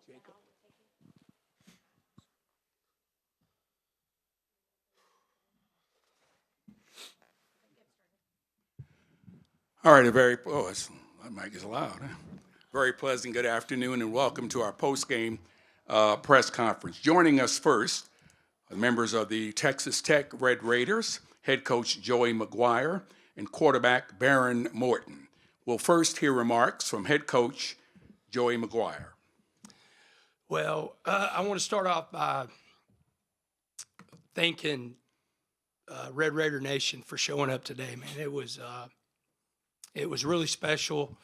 Jacob. All right, that mic is loud. Huh? Very pleasant good afternoon and welcome to our postgame press conference. Joining us first are members of the Texas Tech Red Raiders, head coach Joey McGuire and quarterback Behren Morton. We'll first hear remarks from head coach Joey McGuire. Well, I want to start off by thanking Red Raider Nation for showing up today, man. It was really special.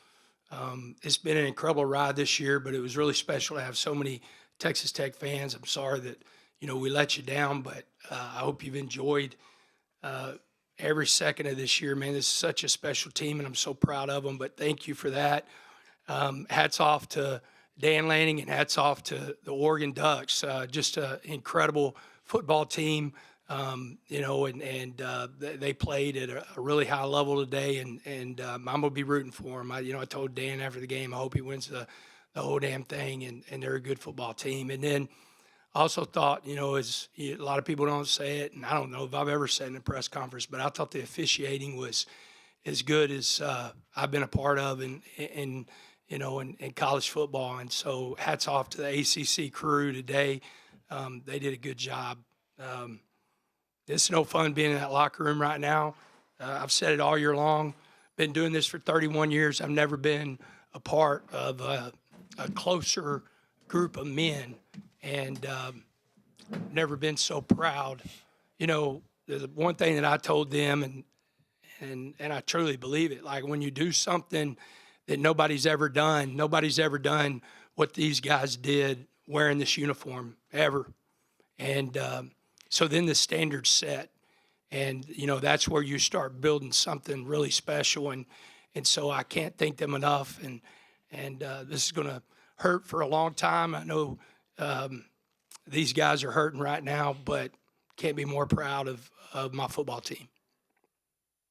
It's been an incredible ride this year, but it was really special to have so many Texas Tech fans. I'm sorry that, we let you down, but I hope you've enjoyed every second of this year, man. This is such a special team, and I'm so proud of them, but thank you for that. Hats off to Dan Lanning and hats off to the Oregon Ducks. Just an incredible football team, they played at a really high level today, and I'm going to be rooting for them. I told Dan after the game, I hope he wins the whole damn thing, and they're a good football team. And then I also thought, as a lot of people don't say it, and I don't know if I've ever said in a press conference, but I thought the officiating was as good as I've been a part of in college football. And so hats off to the ACC crew today. They did a good job. It's no fun being in that locker room right now. I've said it all year long. Been doing this for 31 years. I've never been a part of a closer group of men, and never been so proud. The one thing that I told them, and I truly believe it, like when you do something that nobody's ever done what these guys did wearing this uniform ever. And so then the standard's set. And, that's where you start building something really special. And so I can't thank them enough. And this is going to hurt for a long time. I know these guys are hurting right now, but can't be more proud of my football team.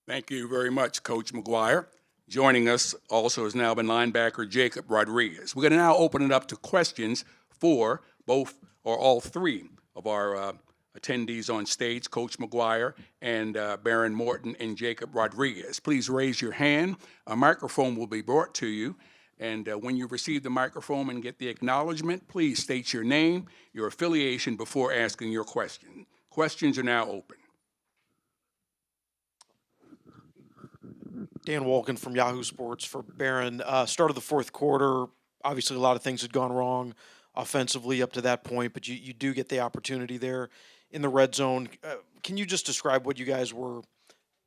Thank you very much, Coach McGuire. Joining us also has now been linebacker Jacob Rodriguez. We're going to now open it up to questions for both or all three of our attendees on stage, Coach McGuire and Behren Morton and Jacob Rodriguez. Please raise your hand. A microphone will be brought to you. And when you receive the microphone and get the acknowledgement, please state your name, your affiliation before asking your question. Questions are now open. Dan Wolken from Yahoo Sports for Behren. Start of the fourth quarter, obviously a lot of things had gone wrong offensively up to that point, but you do get the opportunity there in the red zone. Can you just describe what you guys were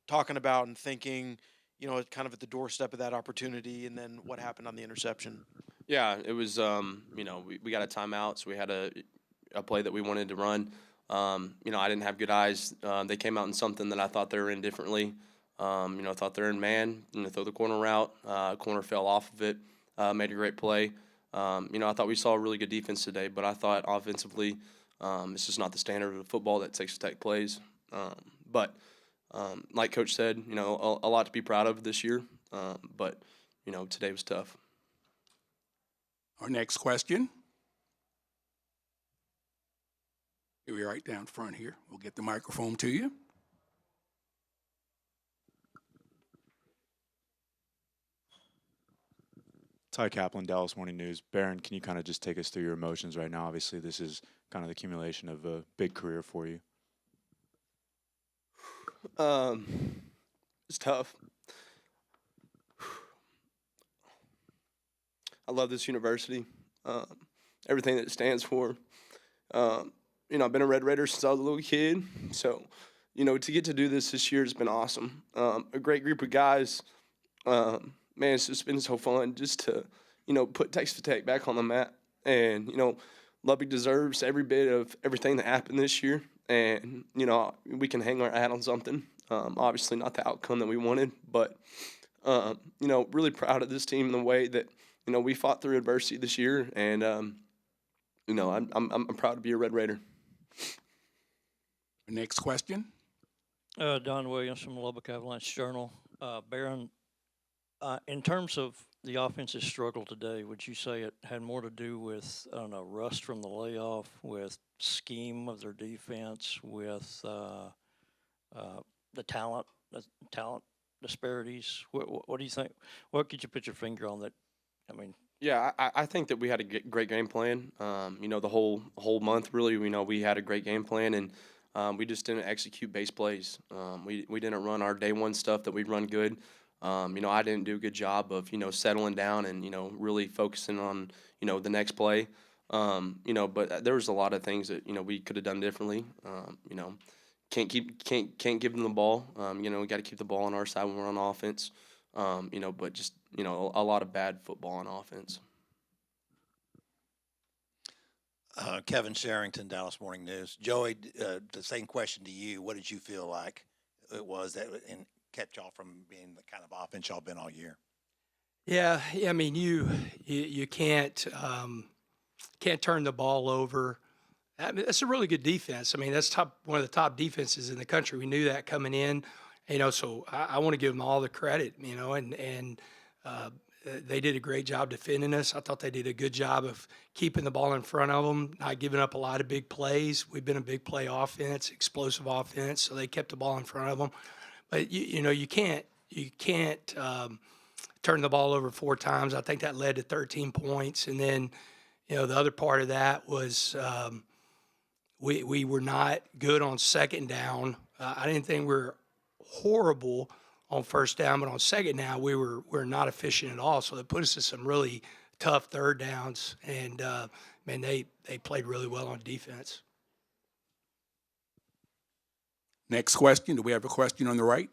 talking about and thinking, kind of at the doorstep of that opportunity, and then what happened on the interception? Yeah, it was, we got a timeout, so we had a play that we wanted to run. I didn't have good eyes. They came out in something that I thought they were in differently. I thought they're in man, throw the corner route. Corner fell off of it, made a great play. I thought we saw a really good defense today, but I thought offensively, it's just not the standard of football that Texas Tech plays. But like Coach said, a lot to be proud of this year, but today was tough. Our next question. Here we are right down front here. We'll get the microphone to you. Ty Kaplan, Dallas Morning News. Behren, can you kind of just take us through your emotions right now? Obviously, this is kind of the accumulation of a big career for you. It's tough. I love this university, everything that it stands for. I've been a Red Raider since I was a little kid, so, to get to do this year has been awesome. A great group of guys. Man, it's just been so fun just to, put Texas Tech back on the map. And, Lubbock deserves every bit of everything that happened this year. And, we can hang our hat on something. Obviously not the outcome that we wanted, but, really proud of this team in the way that, we fought through adversity this year. And, I'm proud to be a Red Raider. Next question. Don Williams from the Lubbock Avalanche Journal. Behren, in terms of the offense's struggle today, would you say it had more to do with, I don't know, rust from the layoff, with scheme of their defense, with the talent disparities? What do you think? What could you put your finger on that? I mean, Yeah, I think that we had a great game plan. The whole month really, we had a great game plan, and we just didn't execute base plays. We didn't run our day one stuff that we run good. I didn't do a good job of settling down and really focusing on the next play. But there was a lot of things that we could have done differently. Can't give them the ball. We got to keep the ball on our side when we're on offense. But just a lot of bad football on offense. Kevin Sherrington, Dallas Morning News. Joey, the same question to you. What did you feel like it was that and kept y'all from being the kind of offense y'all been all year? Yeah, I mean, you can't turn the ball over. I mean, that's a really good defense. I mean, that's one of the top defenses in the country. We knew that coming in, so I want to give them all the credit, and they did a great job defending us. I thought they did a good job of keeping the ball in front of them, not giving up a lot of big plays. We've been a big play offense, explosive offense, so they kept the ball in front of them. But you can't turn the ball over 4 times. I think that led to 13 points, and then the other part of that was we were not good on second down. I didn't think we were horrible on first down, but on second down we're not efficient at all. So it put us in some really tough third downs, and they played really well on defense. Next question. Do we have a question on the right?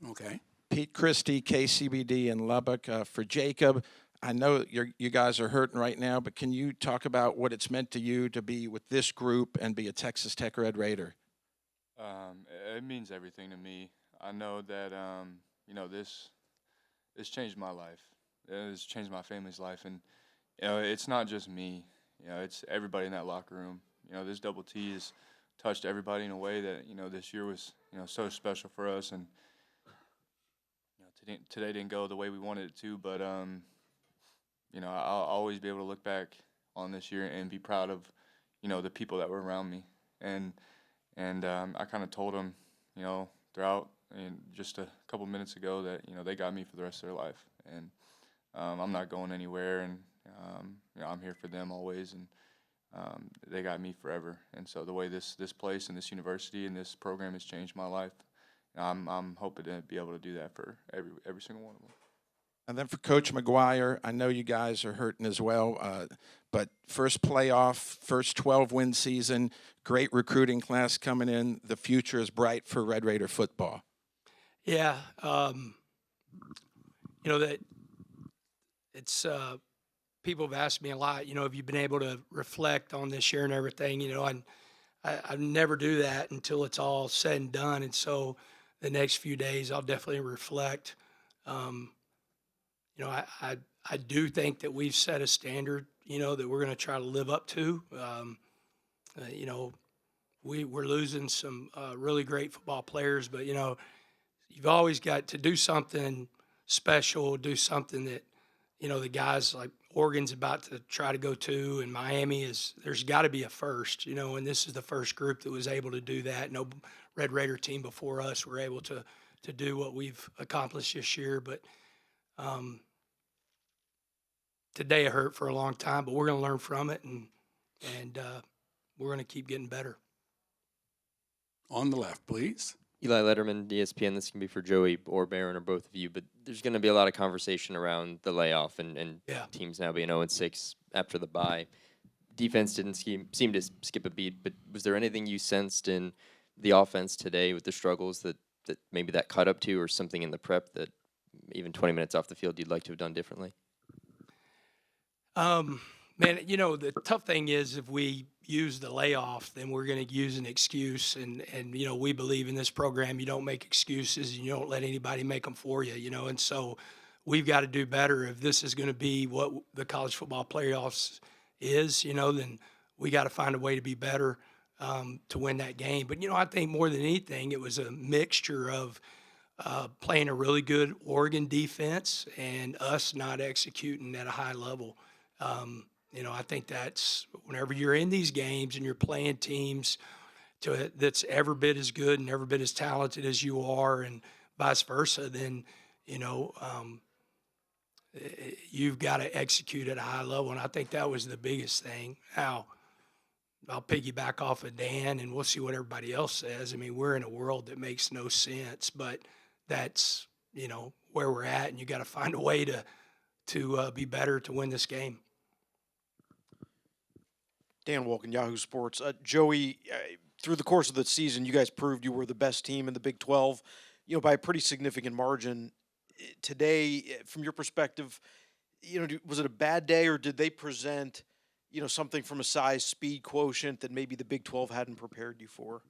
Okay. Pete Christie, KCBD in Lubbock. For Jacob, I know you guys are hurting right now, but can you talk about what it's meant to you to be with this group and be a Texas Tech Red Raider? It means everything to me. I know that this changed my life. It's changed my family's life, and it's not just me. It's everybody in that locker room. This double T has touched everybody in a way that this year was so special for us, and today didn't go the way we wanted it to, but I'll always be able to look back on this year and be proud of the people that were around me, and I kind of told them throughout and just a couple minutes ago that they got me for the rest of their life, and I'm not going anywhere, and I'm here for them always, and they got me forever. And so the way this place and this university and this program has changed my life, I'm hoping to be able to do that for every single one of them. And then for Coach McGuire, I know you guys are hurting as well, but first 12-win season, great recruiting class coming in. The future is bright for Red Raider football. Yeah, that it's people have asked me a lot. Have you been able to reflect on this year and everything? And I never do that until it's all said and done. And so the next few days, I'll definitely reflect. I do think that we've set a standard, that we're going to try to live up to. We're losing some really great football players, but you've always got to do something special, do something that the guys like Oregon's about to try to go to, and Miami there's got to be a first, and this is the first group that was able to do that. No Red Raider team before us were able to do what we've accomplished this year, but today it hurt for a long time, but we're going to learn from it, and we're going to keep getting better. On the left, please. Eli Letterman, ESPN. This can be for Joey or Behren or both of you, but there's going to be a lot of conversation around the layoff and teams now being 0-6 after the bye. Defense didn't seem to skip a beat, but was there anything you sensed in the offense today with the struggles that maybe that caught up to, or something in the prep that even 20 minutes off the field you'd like to have done differently? Man, the tough thing is if we use the layoff, then we're going to use an excuse. And we believe in this program, you don't make excuses and you don't let anybody make them for you, And so we've got to do better. If this is going to be what the college football playoffs is, then we got to find a way to be better to win that game. But, I think more than anything, it was a mixture of playing a really good Oregon defense and us not executing at a high level. I think that's whenever you're in these games and you're playing teams that's every bit as good and every bit as talented as you are, and vice versa, then you've got to execute at a high level. And I think that was the biggest thing. Now, I'll piggyback off of Dan, and we'll see what everybody else says. I mean, we're in a world that makes no sense, but that's where we're at, and you got to find a way to be better to win this game. Dan Wolken, Yahoo Sports. Joey, through the course of the season, you guys proved you were the best team in the Big 12, by a pretty significant margin. Today, from your perspective, was it a bad day, or did they present, something from a size speed quotient that maybe the Big 12 hadn't prepared you for?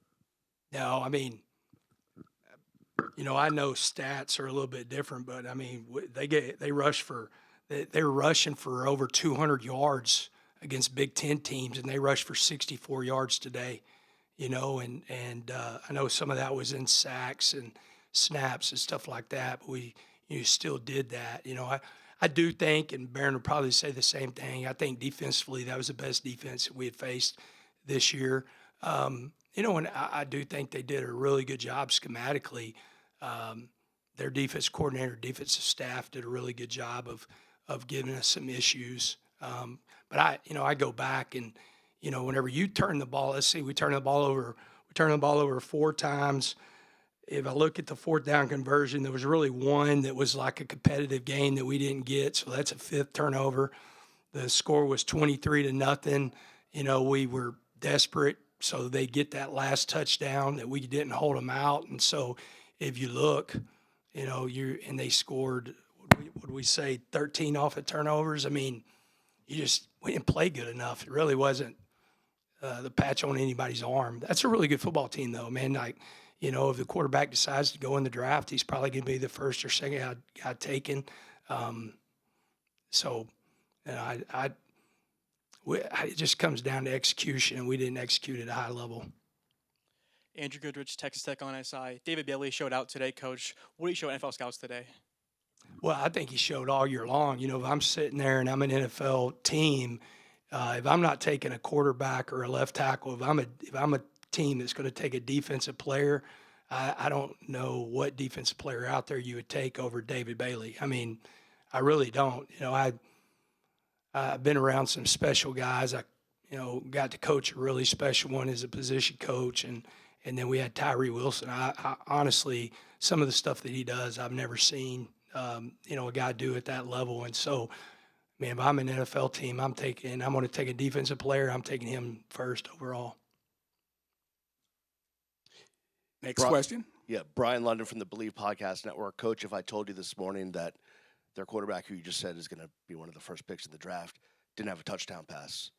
No, I mean, I know stats are a little bit different, but I mean, they were rushing for over 200 yards against Big Ten teams, and they rushed for 64 yards today. And I know some of that was in sacks and snaps and stuff like that, but we still did that. I do think, and Behren would probably say the same thing, I think defensively that was the best defense that we had faced this year. And I do think they did a really good job schematically. Their defense coordinator, defensive staff did a really good job of giving us some issues. But I go back and, whenever you turn the ball, let's see, we turned the ball over 4 times. If I look at the 4th down conversion, there was really one that was like a competitive game that we didn't get. So that's a 5th turnover. The score was 23-0. We were desperate, so they get that last touchdown that we didn't hold them out. And so if you look, and they scored, what we say, 13 off of turnovers. I mean, we didn't play good enough. It really wasn't the patch on anybody's arm. That's a really good football team, though, man. Like, if the quarterback decides to go in the draft, he's probably going to be the first or second guy taken. It just comes down to execution, and we didn't execute at a high level. Andrew Goodrich, Texas Tech on SI. David Bailey showed out today, Coach. What did he show NFL scouts today? Well, I think he showed all year long. If I'm sitting there and I'm an NFL team, if I'm not taking a quarterback or a left tackle, if I'm a team that's going to take a defensive player, I don't know what defensive player out there you would take over David Bailey. I mean, I really don't. I've been around some special guys. I got to coach a really special one as a position coach, and then we had Tyree Wilson. I honestly, some of the stuff that he does, I've never seen a guy do at that level. And so, man, if I'm an NFL team, I'm going to take a defensive player. I'm taking him first overall. Next question. Yeah, Brian London from the Believe Podcast Network. Coach, if I told you this morning that their quarterback, who you just said is going to be one of the first picks in the draft, didn't have a touchdown pass,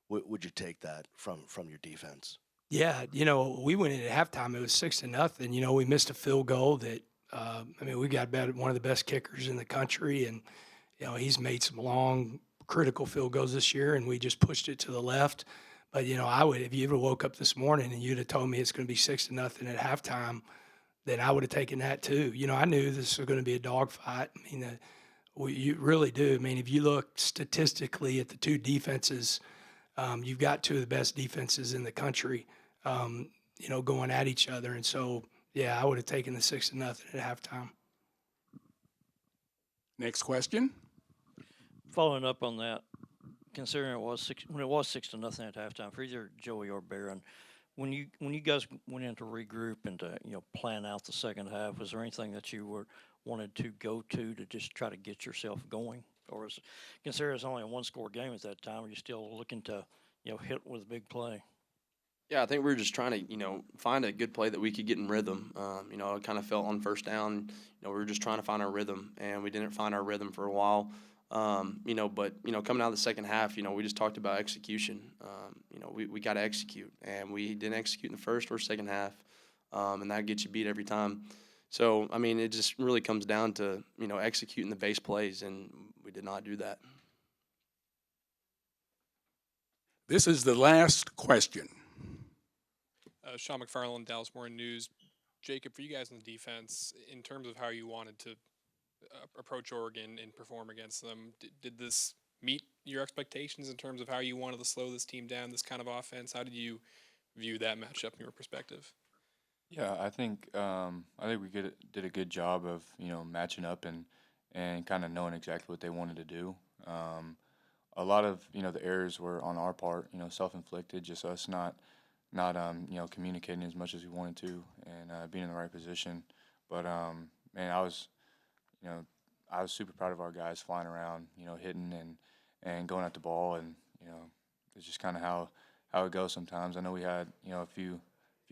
would you take that from your defense? Yeah, we went in at halftime. It was 6-0. We missed a field goal that, we got one of the best kickers in the country, and, he's made some long, critical field goals this year, and we just pushed it to the left. But, if you ever woke up this morning and you'd have told me it's going to be 6-0 at halftime, then I would have taken that too. I knew this was going to be a dogfight. I mean, you really do. I mean, if you look statistically at the two defenses, you've got two of the best defenses in the country, going at each other. And so, yeah, I would have taken the 6-0 at halftime. Next question. Following up on that, considering it was 6-0 at halftime for either Joey or Behren, when you guys went in to regroup and to plan out the second half, was there anything that you wanted to go to just try to get yourself going, or considering it's only a 1-score game at that time, are you still looking to hit with a big play? Yeah, I think we were just trying to, find a good play that we could get in rhythm. It kind of felt on first down, we were just trying to find our rhythm, and we didn't find our rhythm for a while. But coming out of the second half, we just talked about execution. We got to execute, and we didn't execute in the first or second half, and that gets you beat every time. So, it just really comes down to, executing the base plays, and we did not do that. This is the last question. Sean McFarland, Dallas Morning News. Jacob, for you guys in the defense, in terms of how you wanted to approach Oregon and perform against them, did this meet your expectations in terms of how you wanted to slow this team down, this kind of offense? How did you view that matchup from your perspective? Yeah, I think we did a good job of matching up and kind of knowing exactly what they wanted to do. A lot of the errors were on our part, self-inflicted, just us not communicating as much as we wanted to and being in the right position. But man, I was super proud of our guys flying around, hitting and going at the ball, and it's just kind of how it goes sometimes. I know we had a few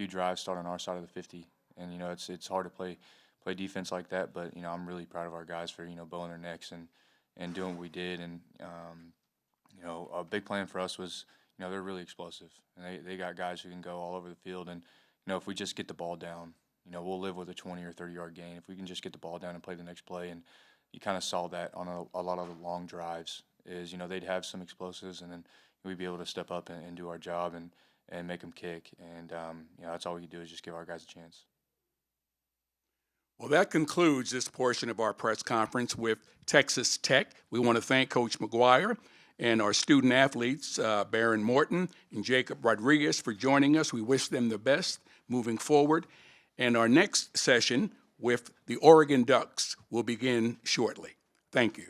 drives start on our side of the 50, and it's hard to play defense like that. But I'm really proud of our guys for bowing their necks and doing what we did. And a big plan for us was they're really explosive, and they got guys who can go all over the field. And if we just get the ball down, we'll live with a 20 or 30-yard gain if we can just get the ball down and play the next play. And you kind of saw that on a lot of the long drives. Is they'd have some explosives, and then we'd be able to step up and do our job and make them kick. And that's all we can do is just give our guys a chance. Well, that concludes this portion of our press conference with Texas Tech. We want to thank Coach McGuire and our student athletes, Behren Morton and Jacob Rodriguez, for joining us. We wish them the best moving forward. And our next session with the Oregon Ducks will begin shortly. Thank you.